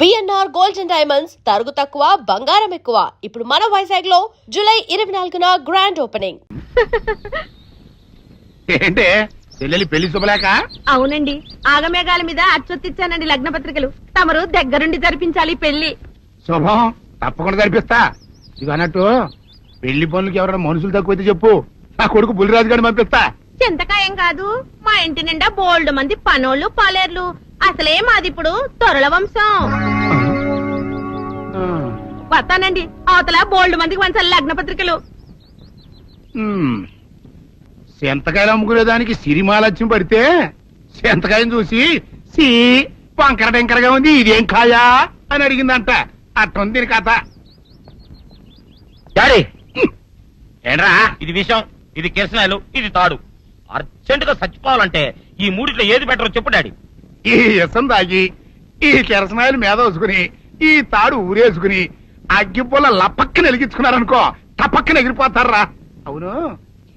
BNR gold and diamonds తరుగు తక్కువ బంగారం ఎక్కువ. ఇప్పుడు మన వైజాగ్ లో జూలై 24న గ్రాండ్ ఓపెనింగ్. ఏంటే చెల్లెలి పెళ్లి శుభలేక? అవునండి, ఆగమేఘాల మీద అచ్చొత్తిచ్చానండి లగ్న పత్రికలు. తమరు దగ్గరుండి జరిపించాలి పెళ్లి. శుభం, తప్పకుండా జరిపిస్తా. ఇది అన్నట్టు పెళ్లి పనులకి ఎవరైనా మనుషులు తక్కువైతే చెప్పు, నా కొడుకు బుల్లిరాజు గారిని పంపిస్తా. చింతకాయం కాదు, మా ఇంటి నిండా బోల్డ్ మంది పనోళ్ళు పాలేర్లు. అసలే మాది ఇప్పుడు తొరల వంశం. వస్తానండి, అవతల బోల్డ్ మందికి వంచాలి లగ్న పత్రికలు. సెంతకాయలు అమ్ముకునేదానికి సిరిమాలత్యం పడితే సెంతకాయని చూసి సి వంకర టెంకరగా ఉంది, ఇదేం కాయా అని అడిగిందంట. అట్టుంది దీని కథ. డాడీ, ఏంట్రా ఇది విషం, ఇది కిరసనాయలు, ఇది తాడు. అర్జెంట్ గా చచ్చిపోవాలంటే ఈ మూడిట్లో ఏది బెటర్ చెప్పు డాడీ. ఈ ఇసం తాగి ఈ కిరసనాయలు మీద వేసుకుని ఈ తాడు ఊరేసుకుని అగ్గిపూల లపక్కన వెలిగించుకున్నారనుకో, టపక్కన ఎగిరిపోతారా. అవును,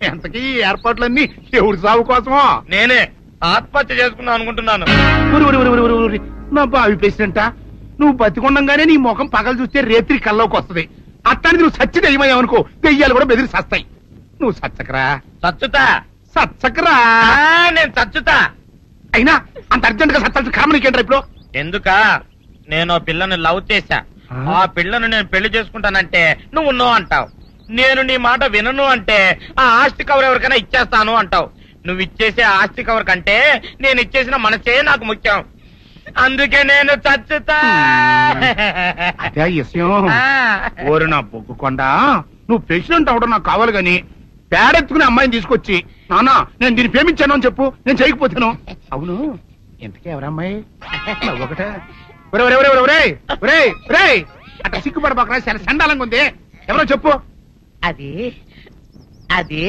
ఎంతకీ ఈ ఏర్పాట్లన్నీ ఎవరి సాగు కోసమో? నేనే ఆత్మహత్య చేసుకున్నాను అనుకుంటున్నాను. నా బావి పేసినంట, నువ్వు బతికొండంగానే నీ ముఖం పగలు చూస్తే రేత్రి కల్లోకి వస్తుంది. అట్టానికి నువ్వు సచ్చి దెయ్యమయ్యావనుకో, దెయ్యాలు కూడా బెదిరి సస్తాయి. నువ్వు సచ్చకరా, చచ్చుతా, సచ్చకరా. నేను చచ్చుతా. అయినా అంత అర్జెంట్ గా సత్తాల్సిన కారణం నీకేంట్రా ఇప్పుడు? ఎందుక నేను ఆ పిల్లని లవ్ చేశా. ఆ పిల్లను నేను పెళ్లి చేసుకుంటానంటే నువ్వు నో అంటావు. నేను నీ మాట వినను అంటే ఆ ఆస్తి కవర్ ఎవరికైనా ఇచ్చేస్తాను అంటావు. నువ్వు ఇచ్చేసే ఆస్తి కవర్ కంటే నేను ఇచ్చేసిన మనసే నాకు ముఖ్యం. అందుకే నేను చచ్చుతా. అదే విషయం. ఓరు నా బొగ్గుకొండ, నువ్వు ప్రెసిడెంట్ అవడం నాకు కావాలి గాని పేడెత్తుకునే అమ్మాయిని తీసుకొచ్చి నానా నేను దీన్ని ప్రేమించాను అని చెప్పు, నేను చేయకపోతాను. అవును, ఎంతకే ఎవరమ్మాయి? ఒకటే అట్లా సిగ్గుపడబాకరా, చాలా సండాలంగా ఉంది. ఎవరో చెప్పు. అది అది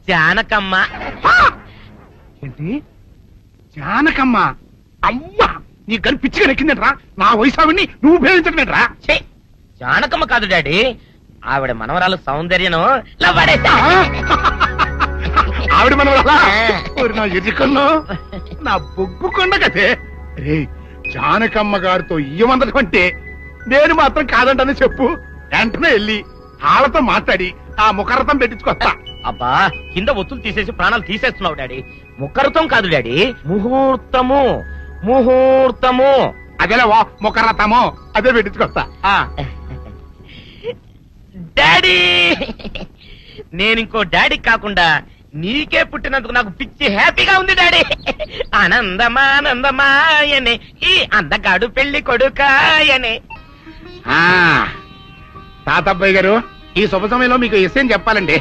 జానకమ్మ. ఏంటి జానకమ్మ? అమ్మా, నీ గని పిచ్చిగా నెక్కిందంట్రా. నా వయసావిని నువ్వు ప్రేమించటమేట్రా? జానకమ్మ కాదు డాడీ, ఆవిడ మనవరాలు సౌందర్యను ఆవిడ మనవరాలా? నా ఎదుకల్లో నా బొగ్గుకొండ కదే. రే, జానకమ్మ గారితో ఇయ్యమందడం అంటే నేను మాత్రం కాదంటని చెప్పు. వెంటనే వెళ్ళి వాళ్ళతో మాట్లాడి ఆ ముఖరథం పెట్టించుకొస్తా. అబ్బా, కింద ఒత్తులు తీసేసి ప్రాణాలు తీసేస్తున్నావు డాడీ. ముఖరథం కాదు డాడీ, ముహూర్తము. ముహూర్తము అదేలే ముఖరథము, అదే పెట్టించుకొస్తా. డాడీ, నేను ఇంకో డాడీ కాకుండా నీకే పుట్టినందుకు నాకు పిచ్చి హ్యాపీగా ఉంది డాడీ. ఆనందమానందమాయనే ఈ అందగాడు పెళ్లి కొడుకాయనే. తాతబ్బాయి గారు, ఈ శుభ సమయంలో మీకు విషయం చెప్పాలండి.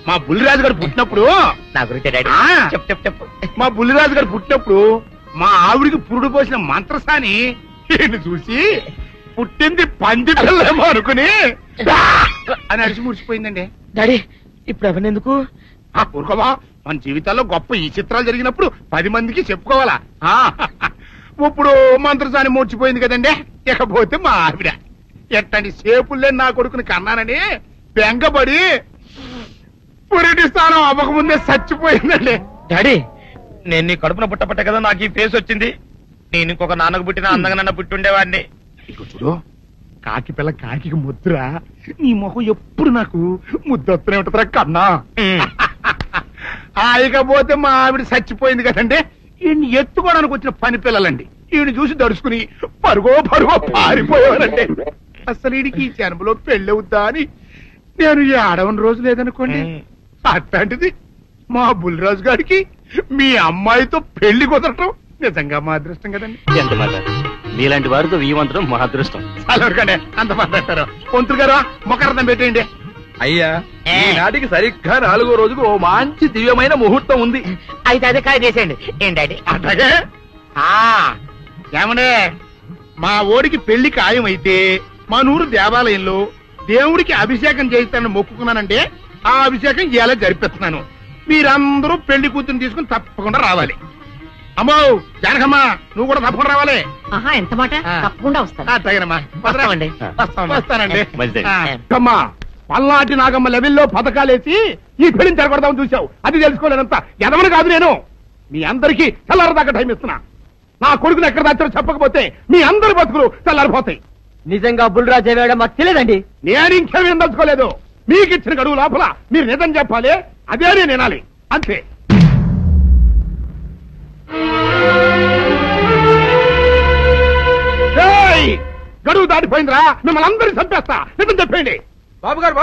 మా బుల్లిరాజు గారు పుట్టినప్పుడు నా గురించి డాడీ చెప్పు చెప్పు. మా బుల్లిరాజు గారు పుట్టినప్పుడు మా ఆవిడికి పురుడు పోసిన మంత్రసాని చూసి పుట్టింది పంది పిల్లేమో అనుకుని అని అడిచి ముడిచిపోయిందండి. డాడీ, ఇప్పుడు అవన్నీ ఎందుకు? ఊరుకోవా, మన జీవితాల్లో గొప్ప ఈ చిత్రాలు జరిగినప్పుడు 10 మందికి చెప్పుకోవాలా. ఇప్పుడు మంత్రసాని మూర్చిపోయింది కదండి. ఇకపోతే మా ఆవిడ ఎట్టండి సేపుల్లే నా కొడుకుని కన్నానని బెంగపడి పురిటి స్థానం అవ్వకముందే చచ్చిపోయిందండి. డాడీ, నేను నీ కడుపున పుట్టపట్ట కదా నాకు ఈ ఫేస్ వచ్చింది. నేను ఇంకొక నాన్నకు పుట్టిన అందంగా నన్ను పుట్టుండేవాడిని. ఇక చూడు, కాకి పిల్ల కాకి ముద్దురా. నీ మొహం ఎప్పుడు నాకు ముద్దొత్తనే ఉంటుందిరా కన్నా. ఇకపోతే మా ఆవిడ చచ్చిపోయింది కదండి. ఈయన్ని ఎత్తుకోవడానికి వచ్చిన పని పిల్లలండి ఈయన చూసి దడుచుకుని పరుగో పారిపోయేవారండి. అసలు ఈడికి ఈ జన్మలో పెళ్ళవుద్దా అని నేను ఈ ఆడవని రోజు లేదనుకోండి. అట్లాంటిది మా బుల్లిరాజు గారికి మీ అమ్మాయితో పెళ్లి కుదరటం నిజంగా మా అదృష్టం కదండి. ఎంత మాట, మీలాంటి వారితో వీయమంతరం మా అదృష్టం. అలాగే అంత మాట్లాడతారు. పొంతులు గారు మొకరథం పెట్టేయండి. అయ్యా, ఈనాటికి సరిగ్గా 4వ రోజుకు ఓ మంచి దివ్యమైన ముహూర్తం ఉంది. అయితే అదే కాయ చేసేయండి. ఏంటండి అట్లాగే ఏమనే, మా ఓడికి పెళ్లి ఖాయమైతే మా నూరు దేవాలయంలో దేవుడికి అభిషేకం చేయిస్తానని మొక్కుకున్నానంటే ఆ అభిషేకం ఇలా జరిపిస్తున్నాను. మీరందరూ పెళ్లి కూతురు తీసుకుని తప్పకుండా రావాలి. అమ్మో జానకమ్మా, నువ్వు కూడా తప్పకుండా రావాలి. ఎంత మాట, తప్పకుండా వస్తాను. తగినమ్మా, వస్తానండి. మంచిది. పల్నాటి నాగమ్మ లెవెల్లో పథకాలేసి ఈ పెళ్లిని జరగొడదామని చూసావు. అది తెలుసుకోలేనంత ఎదవని కాదు నేను. మీ అందరికీ తెల్లారదాకా టైం ఇస్తున్నా. నా కొడుకుని ఎక్కడ దాచారో చెప్పకపోతే మీ అందరి బతుకులు తెల్లారిపోతాయి. నిజంగా బుల్రాజ్ అయ్యాడో మాకు తెలియదండి. నేను ఇంకేమీ దలుచుకోలేదు. మీకు ఇచ్చిన గడువు లోపల మీరు నిజం చెప్పాలి, అదే నేను వినాలి, అంతే. గడువు దాటిపోయిందిరా, మిమ్మల్ని అందరినీ చంపేస్తా, నిజం చెప్పండి. బాబు గారు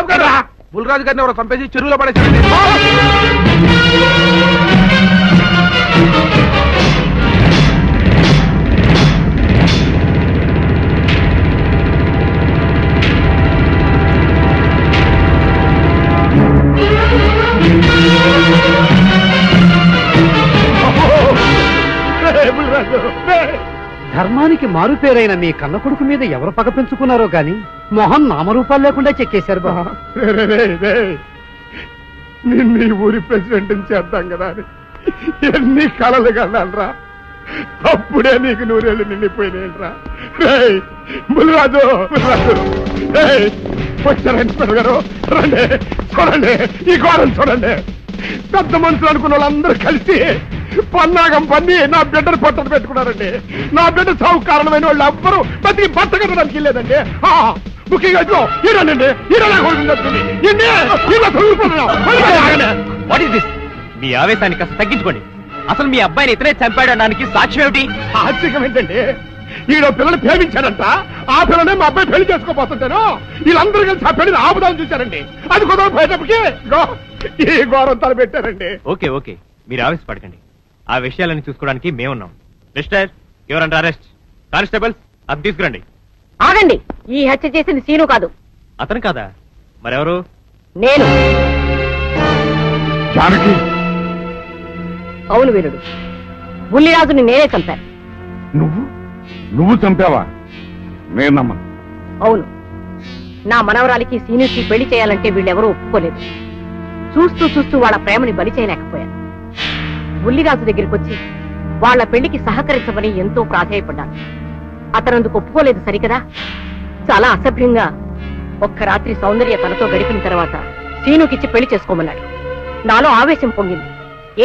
బుల్రాజు గారిని ఎవరో చంపేసి చెరువులో పడేసి ధర్మానికి మారుపేరైన మీ కన్న కొడుకు మీద ఎవరు పగ పెంచుకున్నారో గాని మొహం నామరూపాలు లేకుండా చెక్కేశారు బా. నిన్ను ఈ ఊరి ప్రెసిడెంట్ చేద్దాం కదా అని ఎన్ని కలలు కన్నారా, అప్పుడే నీకు నూరేళ్ళు నిండిపోయినాయిరా. బుల్రాజు వచ్చారండి గారు, రండి చూడండి, ఈ ఘోరం చూడండి. పెద్ద మనుషులు అనుకున్న వాళ్ళందరూ కలిసి పన్నాగం పన్ని నా బిడ్డను పొట్టను పెట్టుకున్నారండి. నా బిడ్డ సాగు కారణమైన వాళ్ళు ఎవ్వరూ బతికి బట్ట కట్టడానికి లేదండి. ముఖ్యంగా ఈడనండి, మీ ఆవేశాన్ని కాస్త తగ్గించుకోండి. అసలు మీ అబ్బాయిని ఇతనే చంపాడడానికి సాక్ష్యం ఏమిటి? ఆశ్చర్యం ఏంటండి, ఈడో పిల్లలు ప్రేమించాడంట, ఆ పిల్లనే మా అబ్బాయి పెళ్లి చేసుకోబోతుంటాను. వీళ్ళందరూ కలిసి ఆ పెళ్లిని ఆపుదాన్ని చూశారండి. అది కుదర పోయేటప్పటికి ఈ ఘోరం తలపెట్టారండి. ఓకే ఓకే, మీరు ఆవేశపడకండి. ఆ విషయాలను చూసుకోవడానికి మేమున్నాం. Mister, your under arrest. Constables, అది తీసుకురండి. ఆగండి, ఈ హత్య చేసింది సీను కాదు. అతను కాదా? మరెవరు? నేను. జానకి, అవును వీరుడు, బుల్లిరాజుని నేనే చంపాను. నువ్వు చంపావా? నేను నమ్మను. అవును, నా మనవరాలికి సీనుకి పెళ్లి చేయాలంటే వీళ్ళెవరూ ఒప్పుకోలేదు. చూస్తూ చూస్తూ వాళ్ళ ప్రేమని బలి చేయలేకపోయాను. బుల్లిరాజు దగ్గరికి వచ్చి వాళ్ళ పెళ్లికి సహకరించమని ఎంతో ప్రాధాయపడ్డాను. అతనందుకు ఒప్పుకోలేదు సరికదా. చాలా అసభ్యంగా ఒక్క రాత్రి సౌందర్య తనతో గడిపిన తర్వాత సీనుకిచ్చి పెళ్లి చేసుకోమన్నాడు. నాలో ఆవేశం పొంగింది.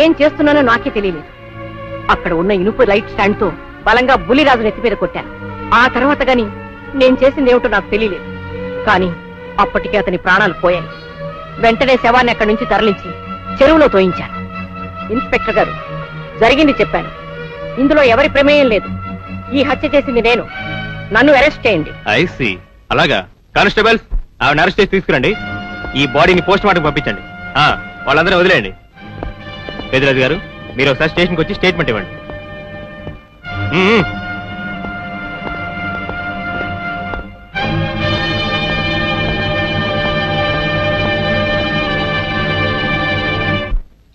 ఏం చేస్తున్నానో నాకే తెలియలేదు. అక్కడ ఉన్న ఇనుపు లైట్ స్టాండ్ తో బలంగా బుల్లిరాజు నెత్తి మీద కొట్టాను. ఆ తర్వాత గాని నేను చేసిందేమిటో నాకు తెలియలేదు. కానీ అప్పటికే అతని ప్రాణాలు పోయాయి. వెంటనే శవాన్ని అక్కడి నుంచి తరలించి చెరువులో తోయించాను. ఇన్స్పెక్టర్ గారు, జరిగింది చెప్పాను. ఇందులో ఎవరి ప్రమేయం లేదు. ఈ హత్య చేసింది నేను. నన్ను అరెస్ట్ చేయండి. I see. అలాగా. కానిస్టేబుల్స్, ఆవిడ అరెస్ట్ చేసి తీసుకురండి. ఈ బాడీని పోస్ట్ మార్టం పంపించండి. వాళ్ళందరూ వదిలేయండి. పెద్దరాజు గారు, మీరు ఒకసారి స్టేషన్కి వచ్చి స్టేట్మెంట్ ఇవ్వండి.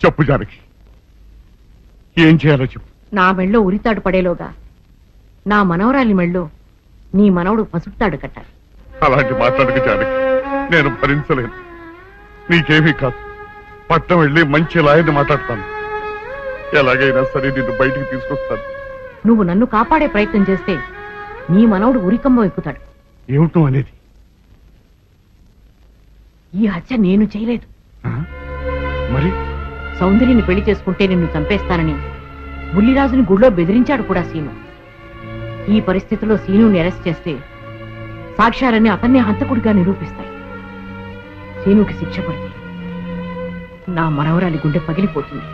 చెప్పు జానకి, ఏం చేయాలో చెప్పు. నా మెళ్ళో ఉరితాడు పడేలోగా నా మనవరాలి మెళ్ళో నీ మనవడు పసుపుతాడు కట్టాలి. అలాంటి మాట్లాడక జానకి, నేను భరించలేను. నీకేమీ కాదు, పట్నం వెళ్ళి మంచి లాయర్ని మాట్లాడతాను. ఎలాగైనా సరే నిన్ను బయటికి తీసుకొస్తాను. నువ్వు నన్ను కాపాడే ప్రయత్నం చేస్తే నీ మనవడు ఉరికమ్మ ఎక్కుతాడు. ఏమిటో అనేది? ఈ హత్య నేను చేయలేదు. మరి సౌందర్యని పెళ్లి చేసుకుంటే నిన్ను చంపేస్తానని బుల్లిరాజుని గుడిలో బెదిరించాడు కూడా సీను. ఈ పరిస్థితిలో సీనుని అరెస్ట్ చేస్తే సాక్ష్యాలన్నీ అతన్నే హంతకుడిగా నిరూపిస్తాయి. సీనుకి శిక్ష పడితే నా మనవరాలి గుండె పగిలిపోతుంది.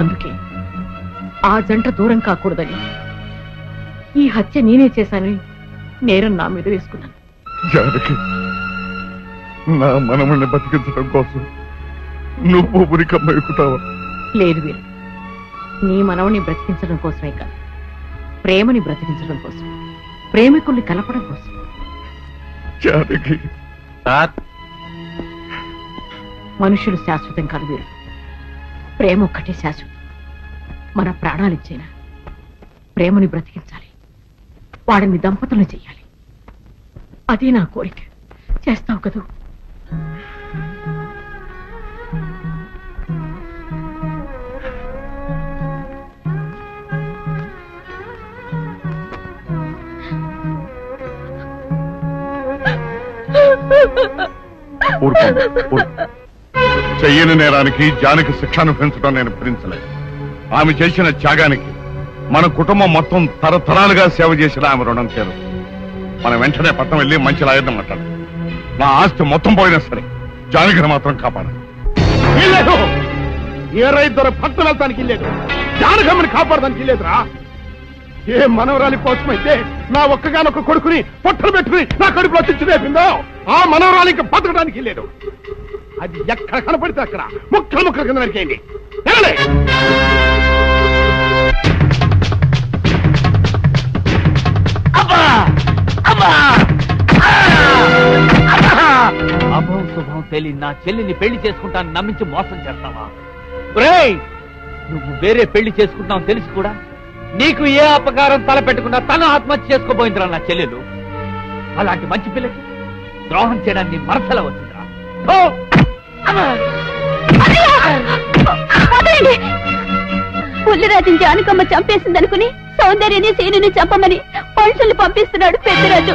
అందుకే ఆ జంట దూరం కాకూడదని ఈ హత్య నేనే చేశానని నేరం నా మీద వేసుకున్నాను. జానకి, నా మనమల్ని బతికించడం కోసం నువ్వు ఉరికమ్మ ఎక్కుతావా? లేదు వీరు, నీ మనవని బ్రతికించడం కోసమే కాదు, ప్రేమని బ్రతికించడం కోసం, ప్రేమికుల్ని కలపడం కోసం. జానకి, మనుషులు శాశ్వతం కాదు వీరు, ప్రేమ ఒక్కటే శాశ్వతం. మన ప్రాణాలిచ్చైనా ప్రేమని బ్రతికించాలి, వాడిని దంపతులు చెయ్యాలి. అదే నా కోరిక. చేస్తావు కదూ? చెయ్యని నేరానికి జానకి శిక్ష అనుభవించడం నేను భరించలేదు. ఆమె చేసిన త్యాగానికి మన కుటుంబం మొత్తం తరతరాలుగా సేవ చేసిన ఆమె రుణం చేరు. మనం వెంటనే పట్టణం వెళ్ళి మంచి లాయర్ని మాట్లాడు. నా ఆస్తి మొత్తం పోయినా సరే జానకిని మాత్రం కాపాడాలి. వీల్లేదు. ఏ రైతు ద్వారా పట్టణం వెళ్తానికి లేదు, జానకమ్మని కాపాడడానికి లేదురా. ఏ మనవరాలి కోసమైతే నా ఒక్కగానొక్క కొడుకుని పొట్టలు పెట్టుకుని నా కడుపులో చిచ్చు రేపిందో ఆ మనవరాలి ఇంకా బతకడానికి లేదు. అది ఎక్కడ కనపడితే అక్కడ ముక్కలు ముక్కలు కింద నరికేయండి. వెళ్ళలే. అభం శుభం తెలియని నా చెల్లిని పెళ్లి చేసుకుంటాను నమ్మించి మోసం చేస్తావా? ఒరేయ్, నువ్వు వేరే పెళ్లి చేసుకుంటావు తెలిసి కూడా నీకు ఏ అపకారం తలపెట్టకుండా తను ఆత్మహత్య చేసుకోబోయిందిరా నా చెల్లెలు. అలాంటి మంచి పిల్లకి ద్రోహం చేయడానికి మనసుల వచ్చిందిరా. పుల్లిరాజుని జానకమ్మ చంపేసిందనుకుని సౌందర్యని సీనుని చంపమని మనుషుల్ని పంపిస్తున్నాడు పెద్దరాజు.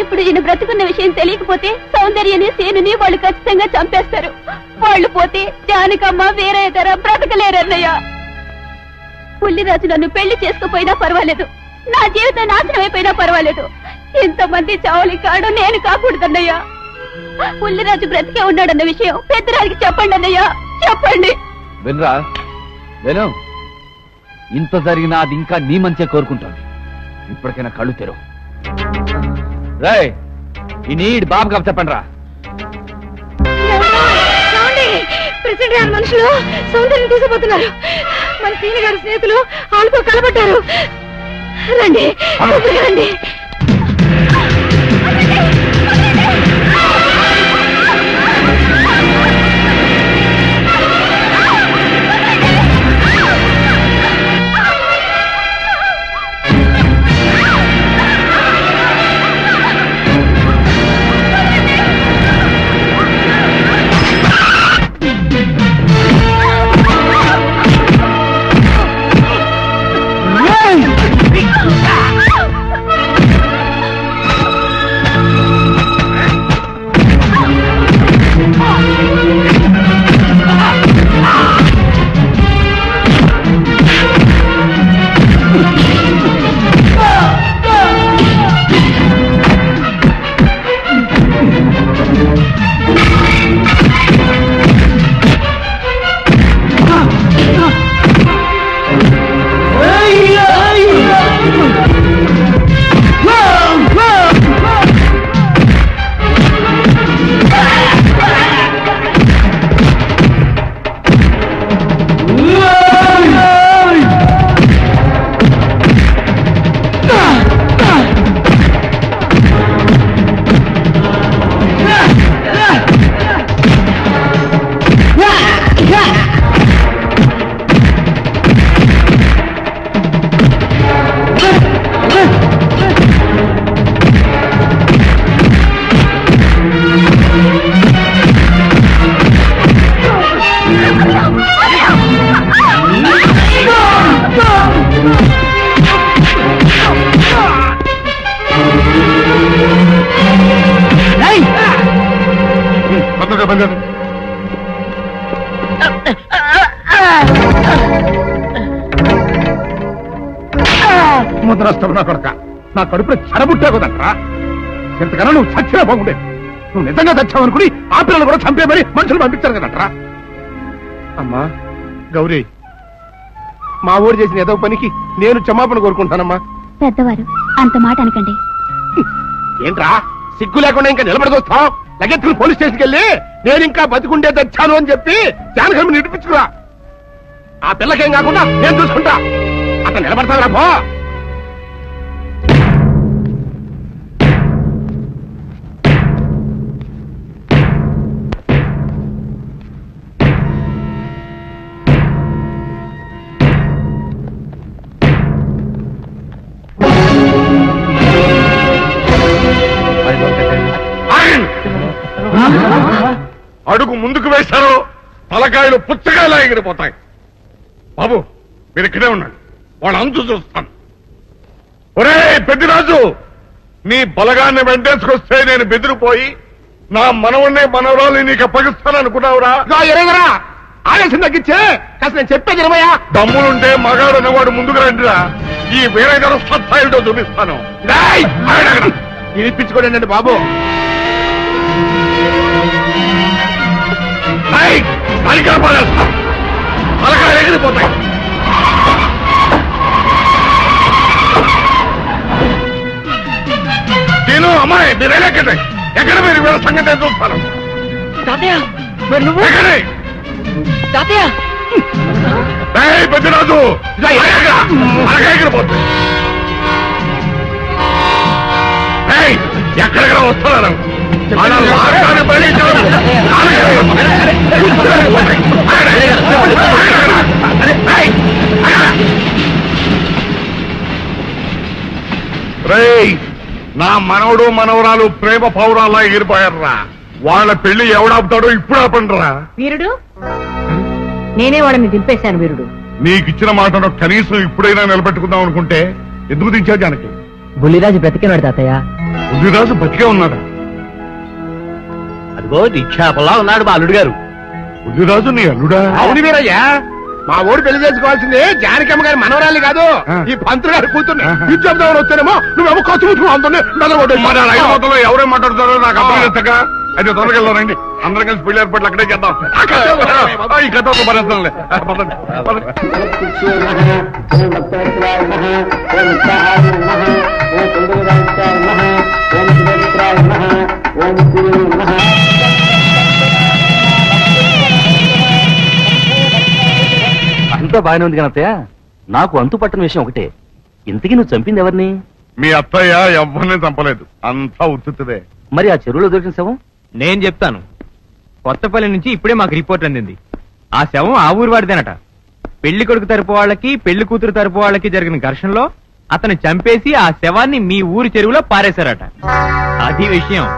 ఇప్పుడు ఈయన బ్రతుకున్న విషయం తెలియకపోతే సౌందర్యని సీనుని వాళ్ళు ఖచ్చితంగా చంపేస్తారు. వాళ్ళు పోతే జానకమ్మ వేరే ధర బ్రతకలేరన్నయ్య. పుల్లిరాజు నన్ను పెళ్లి చేసుకోపోయినా పర్వాలేదు, నా జీవితం నాశనం అయిపోయినా పర్వాలేదు, ఇంతమంది చావలి కాడు నేను కాకూడదన్నయ్య. పుల్లిరాజు బ్రతికే ఉన్నాడన్న విషయం పెద్దరాజుకి చెప్పండి అన్నయ్య, చెప్పండి. వినరా విను, ఇంత జరిగినా అది ఇంకా నీ మంచిగా కోరుకుంటాను. ఇప్పటికైనా కళ్ళు తెరవు. రేయ్, ఈ నీడ్ బాబు కప్ చెప్పండి రా. ప్రెసిడెంట్ గారి మనుషులు సౌందర్యం తీసుకుపోతున్నారు. మన సీని గారి స్నేహితులు వాళ్ళతో కలబడ్డారు. రండి రండి. ముద్రస్తావు నా కొడక, నా కడుపులో చెరబుట్టే కదంట్రా. ఇంతకన్నా నువ్వు చచ్చినా బాగుండేది. నువ్వు నిజంగా చచ్చావనుకుని ఆ పిల్లలు కూడా చంపేమని మనుషులు పంపించారు కదంట్రా. అమ్మా గౌరీ, మా ఊరు చేసిన ఏదో పనికి నేను క్షమాపణ కోరుకుంటానమ్మా. పెద్దవారు అంత మాట అనకండి. ఏంట్రా సిగ్గు లేకుండా ఇంకా నిలబడదొస్తావు? లగెత్తుకుని పోలీస్ స్టేషన్కి వెళ్ళి నేను ఇంకా బతికుండే తెచ్చాను అని చెప్పి జానకమ్మ నిడిపించుకురా. ఆ పిల్లకేం కాకుండా నేను చూసుకుంటా. అతను నిలబడతారా పో. అడుగు ముందుకు వేశారు, తలకాయలు పుచ్చకాయలా ఎగిరిపోతాయి. బాబు మీరు ఇక్కడే ఉన్నాడు, వాళ్ళ అంతు చూస్తాను. ఒరే పెద్దిరాజు, నీ బలగాన్ని వెంటేసుకొస్తే నేను బెదిరిపోయి నా మనవన్నే మనవరాలు నీకు అప్పగిస్తాను అనుకున్నావురా? ఎరగరా, ఆవేశం తగ్గించే కాస్త నేను చెప్పేది ఇరవయా. దమ్ములుంటే మగాడు అన్నవాడు ముందుకు రండిరా. ఈ వేరేగారు సత్తాయితో చూపిస్తాను. ఇప్పించుకోండి బాబు. తలకాయలు ఎగిరిపోతాయి. నేను అమ్మాయి మీరు ఎక్కడే ఎక్కడ మీరు వీళ్ళ సంగతి చూస్తాను. పెద్దరాజు ఎగిరిపోతుంది. ఎక్కడెక్కడ వస్తున్నారు. నా మనవడు మనవరాలు ప్రేమ పౌరాల్లా ఎగిరిపోయారా. వాళ్ళ పెళ్లి ఎవడాపుతాడో ఇప్పుడు ఆపండిరా. వీరుడు, నేనే వాళ్ళని దింపేశాను. వీరుడు, నీకిచ్చిన మాటను కనీసం ఇప్పుడైనా నిలబెట్టుకుందాం అనుకుంటే ఎందుకు దించావు జానకి? బుల్లిరాజు బ్రతికినాడు తాతయ్య. బుద్ధిరాజు బతికే ఉన్నాడా? అదిగో నిక్షేపంలా ఉన్నాడు మా అల్లుడు గారు. బుద్ధిరాజు నీ అల్లుడా? అవును వీరయ్యా, మా ఊరు పెళ్లి చేసుకోవాల్సింది జానకమ్మ గారి మనవరాలి కాదు, ఈ పంతులు గారి కూతుర్ని. ఇది చెప్దామని వస్తేనేమో నువ్వేమో ఖర్చు ముట్టుకుని ఎవరేం మాట్లాడుతారో నాకు అర్థం చేస్తాక అయితే తొందరగా వెళ్దానండి. అందరం కలిసి పెళ్లి ఏర్పాట్లు అక్కడే చేద్దాం. ఈ కథ భరేస్తానులే. అంతా బాగానే ఉంది కానీ అత్తయ్య, నాకు అంతు పట్టని విషయం ఒకటే. ఇంతకీ నువ్వు చంపింది ఎవరిని? మీ అత్తయ్య ఎవరిని చంపలేదు, అంతా ఉత్తుదే. మరి ఆ చెరువులో దొరికిన శవం? నేను చెప్తాను. కొత్తపల్లి నుంచి ఇప్పుడే మాకు రిపోర్ట్ అందింది. ఆ శవం ఆ ఊరు వాడిదేనట. పెళ్లి కొడుకు తరపు వాళ్ళకి పెళ్లి కూతురు తరపు వాళ్ళకి జరిగిన ఘర్షణలో అతను చంపేసి ఆ శవాన్ని మీ ఊరి చెరువులో పారేశారట. అది విషయం.